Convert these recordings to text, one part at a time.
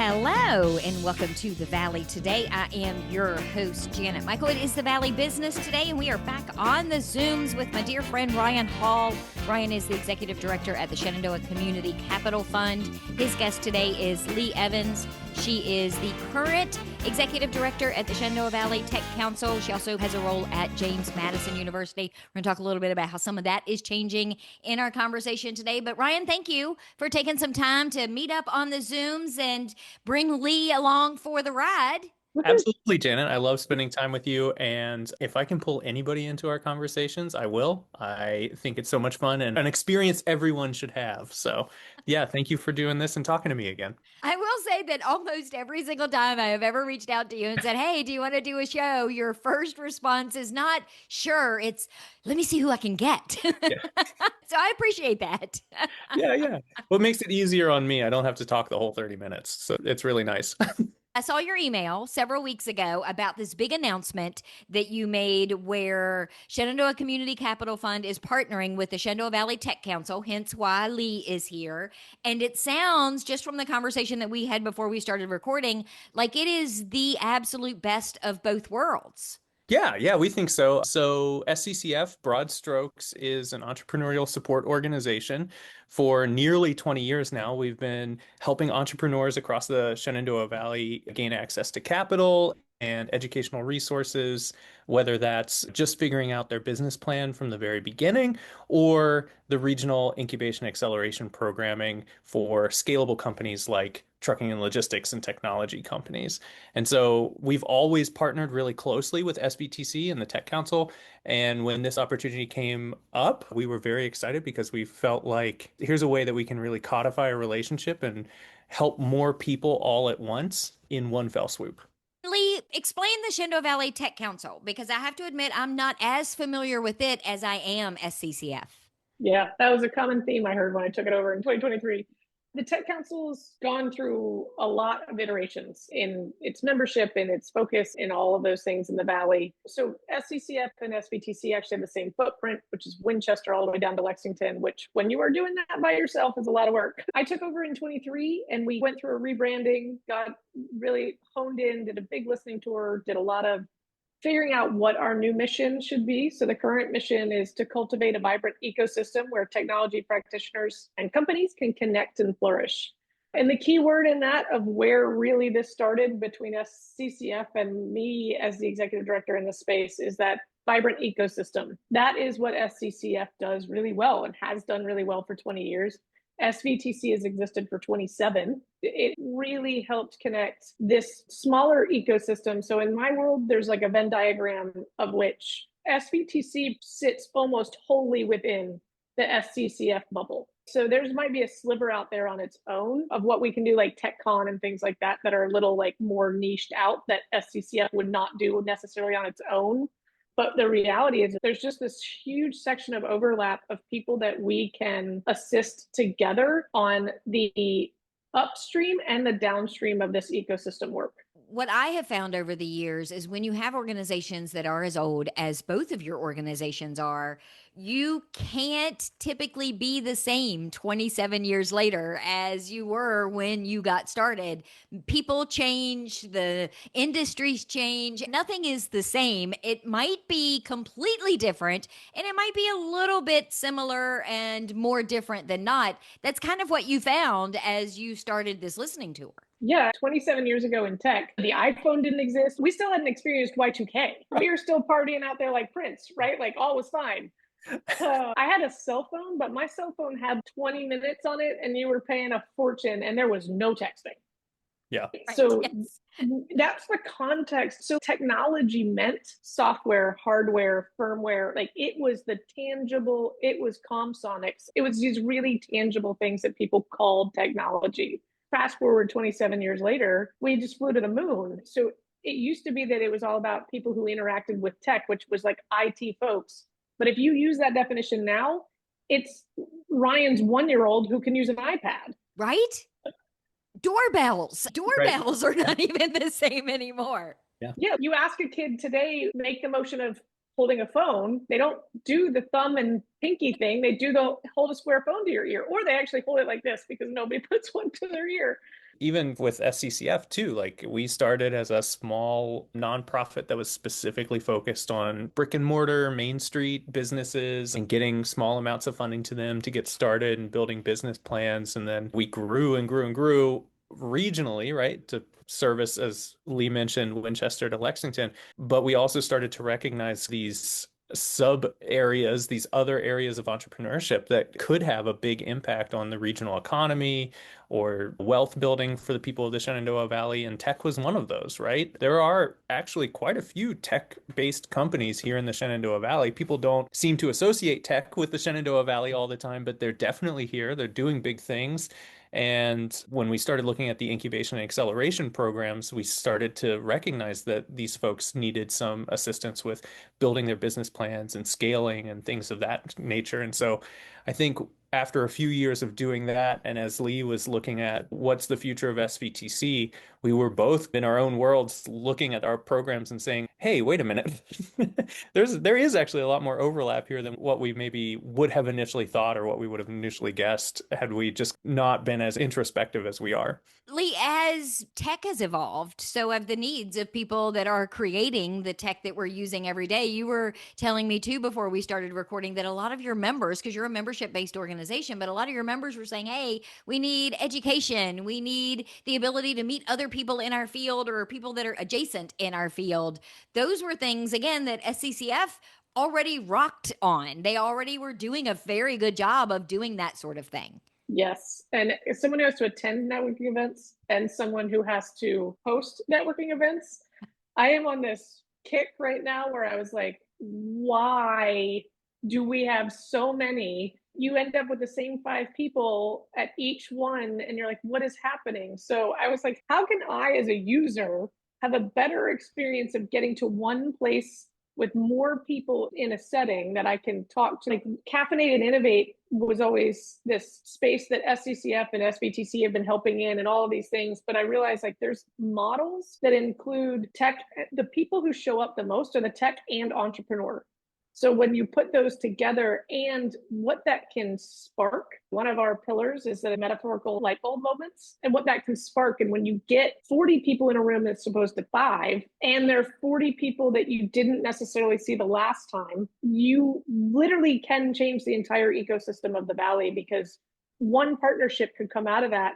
Hello and welcome to the Valley Today. I am your host, Janet Michael. It is the Valley Business Today, and we are back on the Zooms with my dear friend Ryan Hall. Ryan is the Executive Director at the Shenandoah Community Capital Fund. His guest today is Leigh Evans. She is the current Executive Director at the Shenandoah Valley Tech Council. She also has a role at James Madison University. We're going to talk a little bit about how some of that is changing in our conversation today. But Ryan, thank you for taking some time to meet up on the Zooms and bring Leigh along for the ride. Absolutely, Janet. I love spending time with you. And if I can pull anybody into our conversations, I will. I think it's so much fun and an experience everyone should have. So, yeah, thank you for doing this and talking to me again. I will say that almost every single time I have ever reached out to you and said, hey, do you want to do a show? Your first response is not sure. It's let me see who I can get. Yeah. So I appreciate that. Yeah. What makes it easier on me? I don't have to talk the whole 30 minutes. So it's really nice. I saw your email several weeks ago about this big announcement that you made where Shenandoah Community Capital Fund is partnering with the Shenandoah Valley Tech Council, hence why Leigh is here. And it sounds, just from the conversation that we had before we started recording, like it is the absolute best of both worlds. Yeah, we think so. So SCCF, broad strokes, is an entrepreneurial support organization. For nearly 20 years now, we've been helping entrepreneurs across the Shenandoah Valley gain access to capital and educational resources, whether that's just figuring out their business plan from the very beginning or the regional incubation acceleration programming for scalable companies like trucking and logistics and technology companies. And so we've always partnered really closely with SVTC and the Tech Council. And when this opportunity came up, we were very excited because we felt like here's a way that we can really codify a relationship and help more people all at once in one fell swoop. Leigh, explain the Shenandoah Valley Tech Council, because I have to admit I'm not as familiar with it as I am SCCF. Yeah, that was a common theme I heard when I took it over in 2023. The Tech Council's gone through a lot of iterations in its membership and its focus in all of those things in the Valley. So SCCF and SVTC actually have the same footprint, which is Winchester all the way down to Lexington, which when you are doing that by yourself is a lot of work. I took over in 23 and we went through a rebranding, got really honed in, did a big listening tour, did a lot of figuring out what our new mission should be. So the current mission is to cultivate a vibrant ecosystem where technology practitioners and companies can connect and flourish. And the key word in that of where really this started between SCCF and me as the executive director in the space is that vibrant ecosystem. That is what SCCF does really well and has done really well for 20 years. SVTC has existed for 27. It really helped connect this smaller ecosystem. So in my world, there's like a Venn diagram of which SVTC sits almost wholly within the SCCF bubble. So there's might be a sliver out there on its own of what we can do, like TechCon and things like that are a little like more niched out that SCCF would not do necessarily on its own. But the reality is there's just this huge section of overlap of people that we can assist together on the upstream and the downstream of this ecosystem work. What I have found over the years is when you have organizations that are as old as both of your organizations are, you can't typically be the same 27 years later as you were when you got started. People change, the industries change. Nothing is the same. It might be completely different, and it might be a little bit similar and more different than not. That's kind of what you found as you started this listening tour. Yeah, 27 years ago in tech, the iPhone didn't exist. We still hadn't experienced Y2K. We were still partying out there like Prince, right? Like all was fine. I had a cell phone, but my cell phone had 20 minutes on it and you were paying a fortune and there was no texting. Yeah. So Yes. that's the context. So technology meant software, hardware, firmware. Like it was the tangible, it was Comsonics. It was these really tangible things that people called technology. Fast forward 27 years later, we just flew to the moon. So it used to be that it was all about people who interacted with tech, which was like IT folks. But if you use that definition now, it's Ryan's 1-year-old who can use an iPad. Right? Doorbells are not even the same anymore. Yeah. You ask a kid today, make the motion of holding a phone. They don't do the thumb and pinky thing. They do the hold a square phone to your ear, or they actually hold it like this because nobody puts one to their ear. even with SCCF too, like we started as a small nonprofit that was specifically focused on brick and mortar Main Street businesses and getting small amounts of funding to them to get started and building business plans. And then we grew and grew and grew regionally, right, to service, as Leigh mentioned, Winchester to Lexington. But we also started to recognize these sub areas, these other areas of entrepreneurship that could have a big impact on the regional economy or wealth building for the people of the Shenandoah Valley. And tech was one of those, right? There are actually quite a few tech-based companies here in the Shenandoah Valley. People don't seem to associate tech with the Shenandoah Valley all the time, but they're definitely here. They're doing big things. And when we started looking at the incubation and acceleration programs, we started to recognize that these folks needed some assistance with building their business plans and scaling and things of that nature. And so I think after a few years of doing that, and as Leigh was looking at what's the future of SVTC, we were both in our own worlds looking at our programs and saying, hey, wait a minute. There is actually a lot more overlap here than what we maybe would have initially thought or what we would have initially guessed had we just not been as introspective as we are. Leigh, as tech has evolved, so have the needs of people that are creating the tech that we're using every day. You were telling me too before we started recording that a lot of your members, because you're a membership-based organization, but a lot of your members were saying, hey, we need education. We need the ability to meet other people in our field or people that are adjacent in our field. Those were things, again, that SCCF already rocked on. They already were doing a very good job of doing that sort of thing. Yes. And as someone who has to attend networking events and someone who has to host networking events, I am on this kick right now where I was like, why do we have so many? You end up with the same 5 people at each one, and you're like, what is happening? So I was like, how can I, as a user, have a better experience of getting to one place with more people in a setting that I can talk to? Like, Caffeinate and Innovate was always this space that SCCF and SVTC have been helping in and all of these things. But I realized like there's models that include tech. The people who show up the most are the tech and entrepreneur. So when you put those together and what that can spark, one of our pillars is the metaphorical light bulb moments and what that can spark. And when you get 40 people in a room that's supposed to 5, and there are 40 people that you didn't necessarily see the last time, you literally can change the entire ecosystem of the Valley, because one partnership could come out of that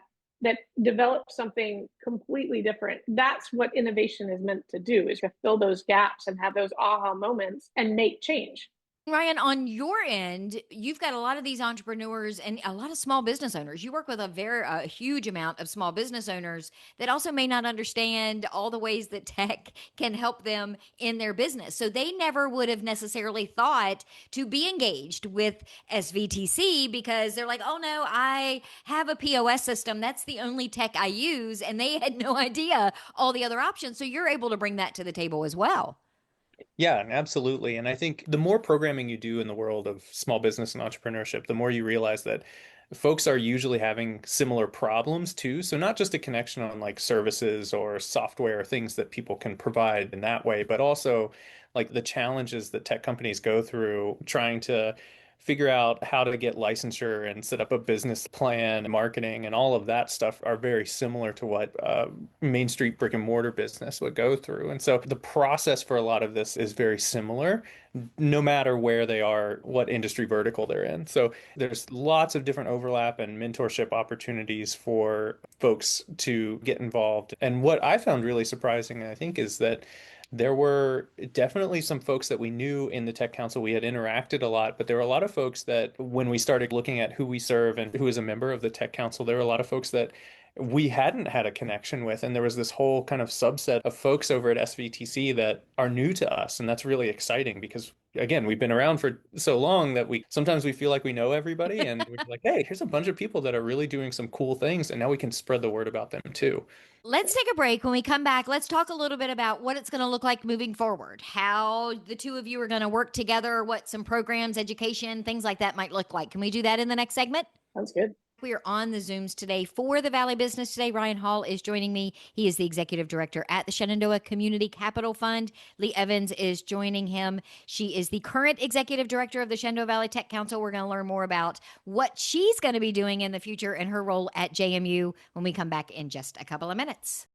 develops something completely different. That's what innovation is meant to do, is to fill those gaps and have those aha moments and make change. Ryan, on your end, you've got a lot of these entrepreneurs and a lot of small business owners. You work with a huge amount of small business owners that also may not understand all the ways that tech can help them in their business. So they never would have necessarily thought to be engaged with SVTC because they're like, oh no, I have a POS system. That's the only tech I use. And they had no idea all the other options. So you're able to bring that to the table as well. Yeah, absolutely. And I think the more programming you do in the world of small business and entrepreneurship, the more you realize that folks are usually having similar problems too. So not just a connection on like services or software or things that people can provide in that way, but also like the challenges that tech companies go through trying to figure out how to get licensure and set up a business plan, marketing, and all of that stuff are very similar to what Main Street brick and mortar business would go through. And so the process for a lot of this is very similar, no matter where they are, what industry vertical they're in. So there's lots of different overlap and mentorship opportunities for folks to get involved. And what I found really surprising, I think, is that there were definitely some folks that we knew in the Tech Council. We had interacted a lot, but there were a lot of folks that when we started looking at who we serve and who is a member of the Tech Council, there were a lot of folks that we hadn't had a connection with. And there was this whole kind of subset of folks over at SVTC that are new to us. And that's really exciting because, again, we've been around for so long that we sometimes we feel like we know everybody. And we're like, hey, here's a bunch of people that are really doing some cool things. And now we can spread the word about them too. Let's take a break. When we come back, let's talk a little bit about what it's going to look like moving forward, how the two of you are going to work together, what some programs, education, things like that might look like. Can we do that in the next segment? Sounds good. We are on the Zooms today for the Valley Business Today. Ryan Hall is joining me. He is the executive director at the Shenandoah Community Capital Fund. Leigh Evans is joining him. She is the current executive director of the Shenandoah Valley Tech Council. We're going to learn more about what she's going to be doing in the future and her role at JMU when we come back in just a couple of minutes.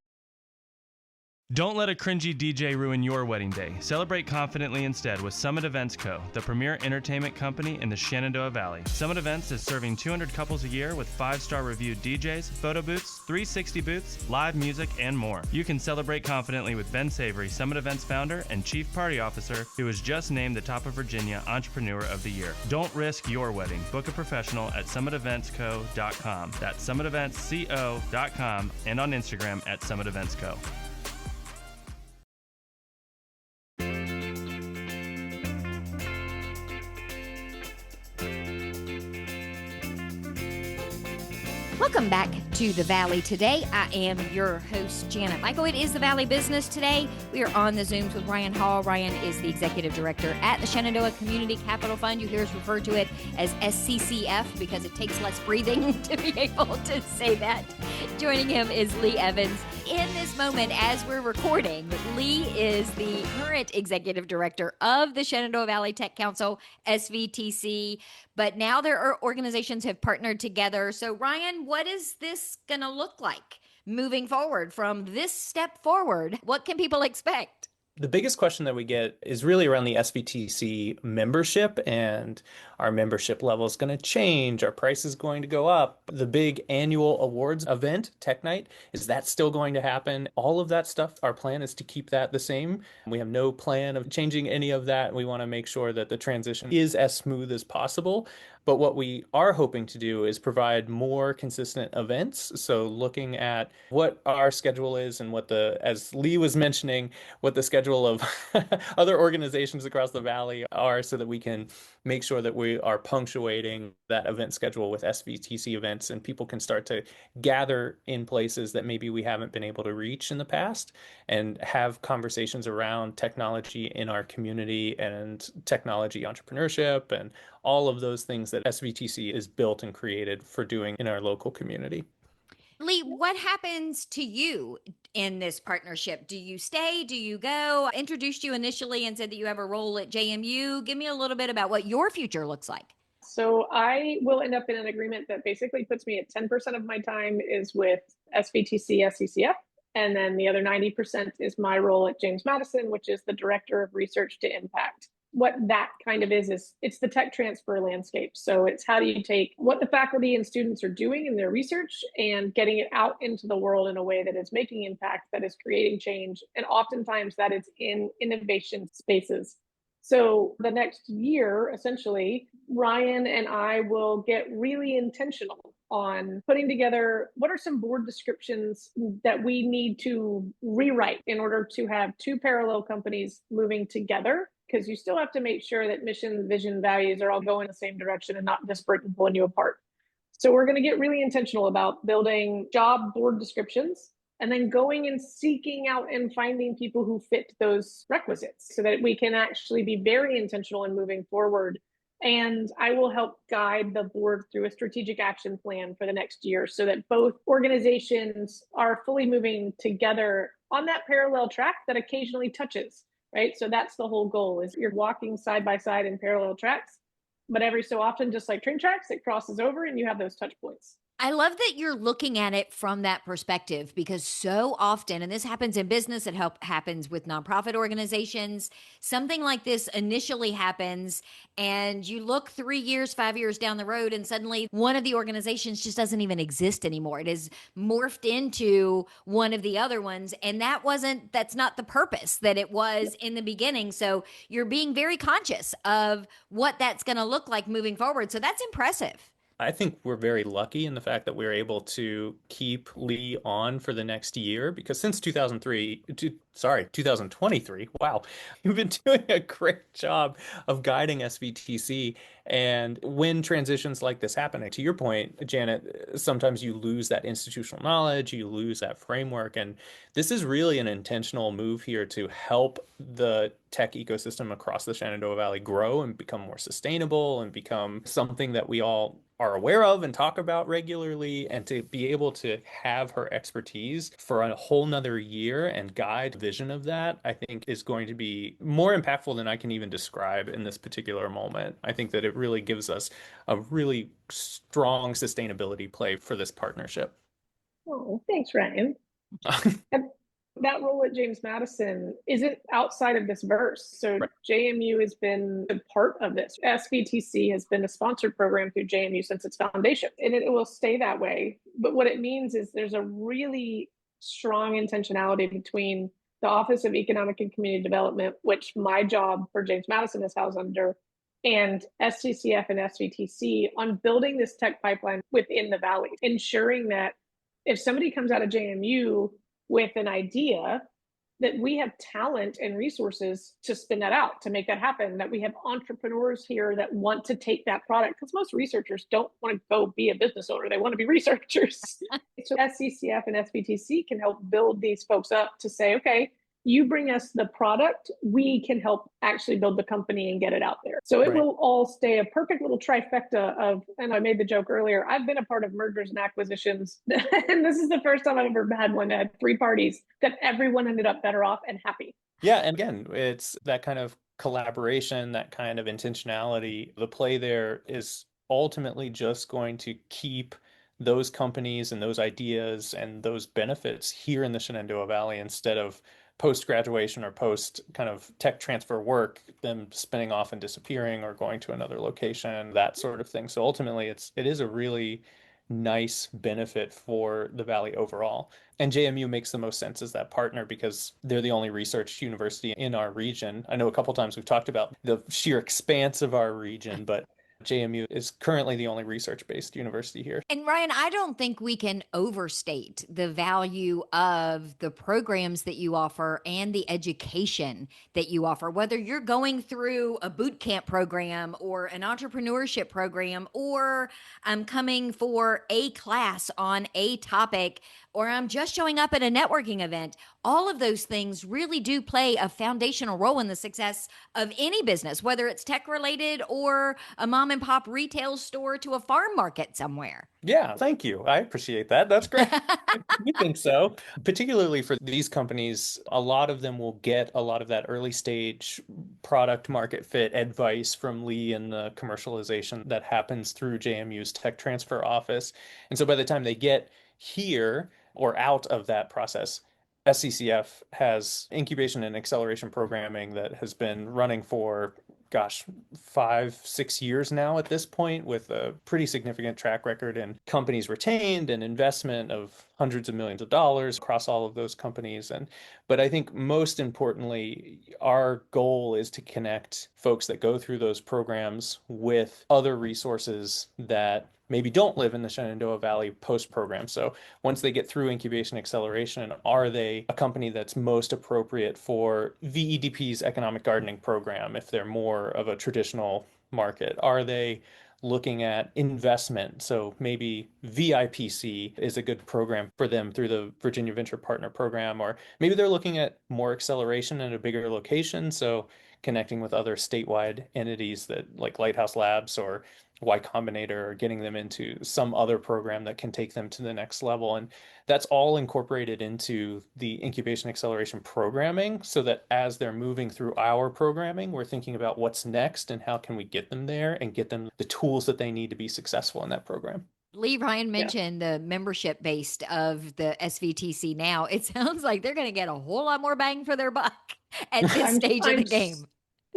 Don't let a cringy DJ ruin your wedding day. Celebrate confidently instead with Summit Events Co., the premier entertainment company in the Shenandoah Valley. Summit Events is serving 200 couples a year with 5-star reviewed DJs, photo booths, 360 booths, live music, and more. You can celebrate confidently with Ben Savory, Summit Events founder and chief party officer, who was just named the Top of Virginia Entrepreneur of the Year. Don't risk your wedding. Book a professional at summiteventsco.com. That's summiteventsco.com and on Instagram at Summit Events Co. Welcome back to the Valley Today. I am your host, Janet Michael. It is the Valley Business Today. We are on the Zooms with Ryan Hall. Ryan is the executive director at the Shenandoah Community Capital Fund. You hear us refer to it as SCCF because it takes less breathing to be able to say that. Joining him is Leigh Evans. In this moment, as we're recording, Leigh is the current executive director of the Shenandoah Valley Tech Council, SVTC, but now their organizations have partnered together. So Ryan, what is this going to look like moving forward from this step forward? What can people expect? The biggest question that we get is really around the SVTC membership, and our membership level is going to change. Our price is going to go up. The big annual awards event, Tech Night, is that still going to happen? All of that stuff, our plan is to keep that the same. We have no plan of changing any of that. We want to make sure that the transition is as smooth as possible. But what we are hoping to do is provide more consistent events. So looking at what our schedule is and what as Leigh was mentioning, what the schedule of other organizations across the valley are, so that we can make sure that we are punctuating that event schedule with SVTC events, and people can start to gather in places that maybe we haven't been able to reach in the past, and have conversations around technology in our community and technology entrepreneurship and all of those things that SVTC is built and created for doing in our local community. Leigh, what happens to you in this partnership? Do you stay? Do you go? I introduced you initially and said that you have a role at JMU. Give me a little bit about what your future looks like. So I will end up in an agreement that basically puts me at 10% of my time is with SVTC, SCCF, and then the other 90% is my role at James Madison, which is the Director of Research to Impact. What that kind of is it's the tech transfer landscape. So it's how do you take what the faculty and students are doing in their research and getting it out into the world in a way that is making impact, that is creating change, and oftentimes that is in innovation spaces. So the next year, essentially, Ryan and I will get really intentional on putting together what are some board descriptions that we need to rewrite in order to have two parallel companies moving together, because you still have to make sure that mission, vision, values are all going in the same direction and not disparate and pulling you apart. So we're going to get really intentional about building job board descriptions and then going and seeking out and finding people who fit those requisites so that we can actually be very intentional in moving forward. And I will help guide the board through a strategic action plan for the next year so that both organizations are fully moving together on that parallel track that occasionally touches, right? So that's the whole goal, is you're walking side by side in parallel tracks, but every so often, just like train tracks, it crosses over and you have those touch points. I love that you're looking at it from that perspective, because so often, and this happens in business, it happens with nonprofit organizations, something like this initially happens and you look 3 years, 5 years down the road and suddenly one of the organizations just doesn't even exist anymore. It is morphed into one of the other ones, and that's not the purpose that it was in the beginning. So you're being very conscious of what that's going to look like moving forward. So that's impressive. I think we're very lucky in the fact that we're able to keep Leigh on for the next year, because since 2023, wow, you've been doing a great job of guiding SVTC. And when transitions like this happen, to your point, Janet, sometimes you lose that institutional knowledge, you lose that framework. And this is really an intentional move here to help the tech ecosystem across the Shenandoah Valley grow and become more sustainable and become something that we all are aware of and talk about regularly, and to be able to have her expertise for a whole nother year and guide the vision of that, I think is going to be more impactful than I can even describe in this particular moment. I think that it really gives us a really strong sustainability play for this partnership. Oh, thanks, Ryan. And that role at James Madison isn't outside of this verse. So Right. JMU has been a part of this. SVTC has been a sponsored program through JMU since its foundation, and it will stay that way. But what it means is there's a really strong intentionality between the Office of Economic and Community Development, which my job for James Madison is housed under, and SCCF and SVTC on building this tech pipeline within the Valley, ensuring that if somebody comes out of JMU with an idea, that we have talent and resources to spin that out, to make that happen, that we have entrepreneurs here that want to take that product, because most researchers don't want to go be a business owner, they want to be researchers. So SCCF and SVTC can help build these folks up to say, okay, you bring us the product, we can help actually build the company and get it out there. So it will all stay a perfect little trifecta of, and I made the joke earlier, I've been a part of mergers and acquisitions, and this is the first time I've ever had one that had 3 parties that everyone ended up better off and happy. Yeah, and again, it's that kind of collaboration, that kind of intentionality. The play there is ultimately just going to keep those companies and those ideas and those benefits here in the Shenandoah Valley, instead of post-graduation or post kind of tech transfer work, them spinning off and disappearing or going to another location, that sort of thing. So ultimately, it is a really nice benefit for the Valley overall. And JMU makes the most sense as that partner because they're the only research university in our region. I know a couple times we've talked about the sheer expanse of our region, but JMU is currently the only research-based university here. And Ryan, I don't think we can overstate the value of the programs that you offer and the education that you offer, whether you're going through a boot camp program or an entrepreneurship program, or I'm coming for a class on a topic, or I'm just showing up at a networking event. All of those things really do play a foundational role in the success of any business, whether it's tech related or a mom and pop retail store to a farm market somewhere. Yeah, thank you. I appreciate that. That's great. You think so? Particularly for these companies, a lot of them will get a lot of that early stage product market fit advice from Leigh and the commercialization that happens through JMU's tech transfer office. And so by the time they get here or out of that process, SCCF has incubation and acceleration programming that has been running for, 5-6 years now at this point, with a pretty significant track record and companies retained and investment of hundreds of millions of dollars across all of those companies. But I think most importantly, our goal is to connect folks that go through those programs with other resources that maybe don't live in the Shenandoah Valley post-program. So once they get through incubation acceleration, are they a company that's most appropriate for VEDP's economic gardening program if they're more of a traditional market? Are they looking at investment? So maybe VIPC is a good program for them through the Virginia Venture Partner Program, or maybe they're looking at more acceleration in a bigger location. So connecting with other statewide entities that like Lighthouse Labs or Y Combinator, or getting them into some other program that can take them to the next level. And that's all incorporated into the incubation acceleration programming, so that as they're moving through our programming, we're thinking about what's next and how can we get them there and get them the tools that they need to be successful in that program. Leigh, Ryan mentioned the membership based of the SVTC now. It sounds like they're going to get a whole lot more bang for their buck at this stage of the game.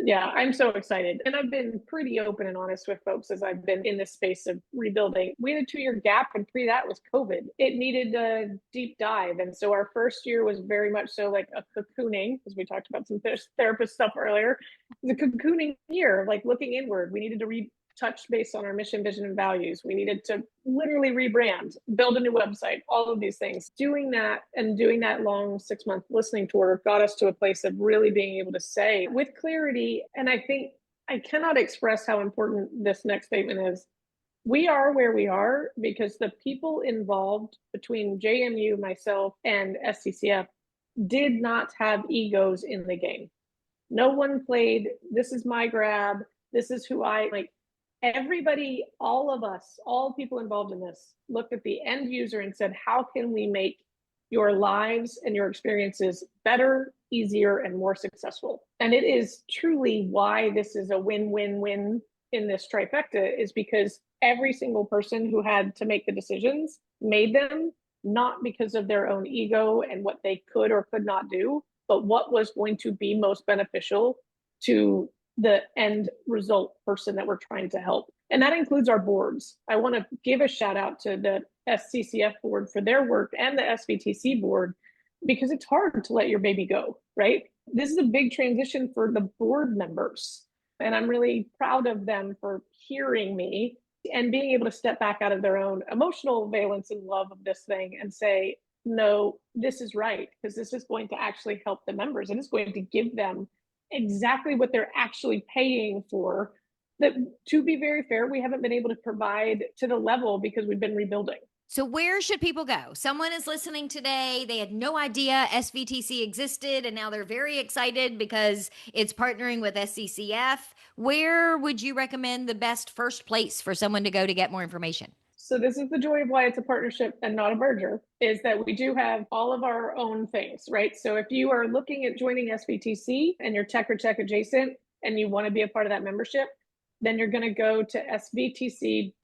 Yeah, I'm so excited. And I've been pretty open and honest with folks as I've been in this space of rebuilding. We had a 2-year gap, and pre that was COVID. It needed a deep dive. And so our first year was very much so like a cocooning, because we talked about some therapist stuff earlier. The cocooning year, like looking inward. We needed to touch base on our mission, vision, and values. We needed to literally rebrand, build a new website, all of these things. Doing that long 6-month listening tour got us to a place of really being able to say with clarity. And I think I cannot express how important this next statement is. We are where we are because the people involved between JMU, myself, and SCCF did not have egos in the game. No one played, this is my grab, this is who I like. Everybody, all of us, all people involved in this looked at the end user and said, how can we make your lives and your experiences better, easier, and more successful? And it is truly why this is a win-win-win in this trifecta, is because every single person who had to make the decisions made them not because of their own ego and what they could or could not do, but what was going to be most beneficial to the end result person that we're trying to help. And that includes our boards. I want to give a shout out to the SCCF board for their work and the SVTC board, because it's hard to let your baby go, right? This is a big transition for the board members. And I'm really proud of them for hearing me and being able to step back out of their own emotional valence and love of this thing and say, no, this is right, because this is going to actually help the members and it's going to give them exactly what they're actually paying for. That, to be very fair, we haven't been able to provide to the level because we've been rebuilding. So where should people go? Someone is listening today. They had no idea SVTC existed, and now they're very excited because it's partnering with SCCF. Where would you recommend the best first place for someone to go to get more information? So this is the joy of why it's a partnership and not a merger, is that we do have all of our own things, right? So if you are looking at joining SVTC and you're tech or tech adjacent and you want to be a part of that membership, then you're going to go to svtc-va.org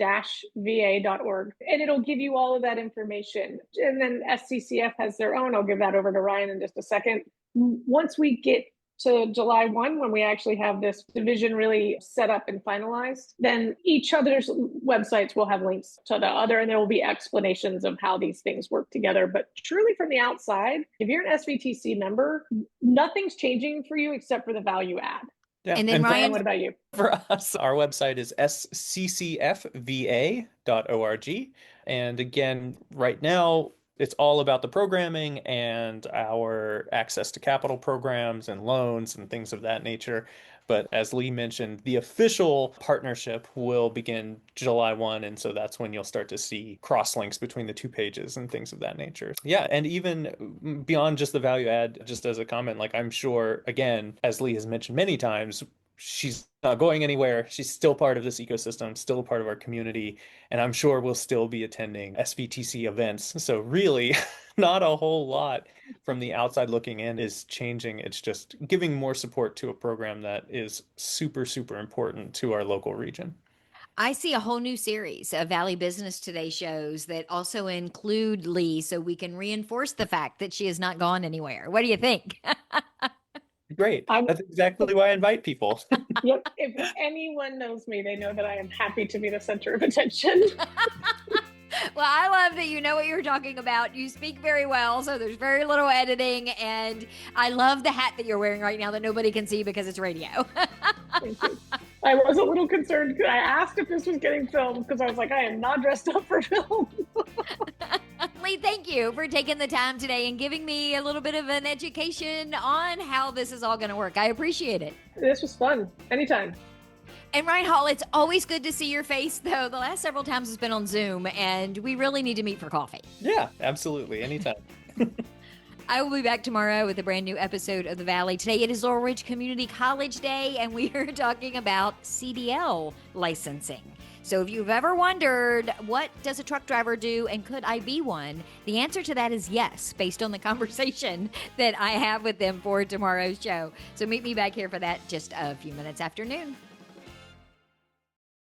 and it'll give you all of that information. And then SCCF has their own. I'll give that over to Ryan in just a second. Once we get to July 1, when we actually have this division really set up and finalized, then each other's websites will have links to the other, and there will be explanations of how these things work together. But truly from the outside, if you're an SVTC member, nothing's changing for you except for the value add. Yeah. And then Ryan, what about you? For us, our website is sccfva.org. And again, right now, it's all about the programming and our access to capital programs and loans and things of that nature. But as Leigh mentioned, the official partnership will begin July 1. And so that's when you'll start to see cross-links between the two pages and things of that nature. Yeah, and even beyond just the value add, just as a comment, like I'm sure, again, as Leigh has mentioned many times, she's not going anywhere. She's still part of this ecosystem, still a part of our community, and I'm sure we'll still be attending SVTC events. So really, not a whole lot from the outside looking in is changing. It's just giving more support to a program that is super, super important to our local region. I see a whole new series of Valley Business Today shows that also include Leigh, so we can reinforce the fact that she has not gone anywhere. What do you think? Great. That's exactly why I invite people. Yep. If anyone knows me, they know that I am happy to be the center of attention. Well, I love that you know what you're talking about. You speak very well, so there's very little editing. And I love the hat that you're wearing right now that nobody can see because it's radio. Thank you. I was a little concerned. I asked if this was getting filmed because I was like, I am not dressed up for film. Leigh, thank you for taking the time today and giving me a little bit of an education on how this is all going to work. I appreciate it. This was fun. Anytime. And Ryan Hall, it's always good to see your face, though. The last several times it's been on Zoom, and we really need to meet for coffee. Yeah, absolutely. Anytime. I will be back tomorrow with a brand new episode of The Valley. Today it is Laurel Ridge Community College Day, and we are talking about CDL licensing. So if you've ever wondered, what does a truck driver do and could I be one? The answer to that is yes, based on the conversation that I have with them for tomorrow's show. So meet me back here for that just a few minutes after noon.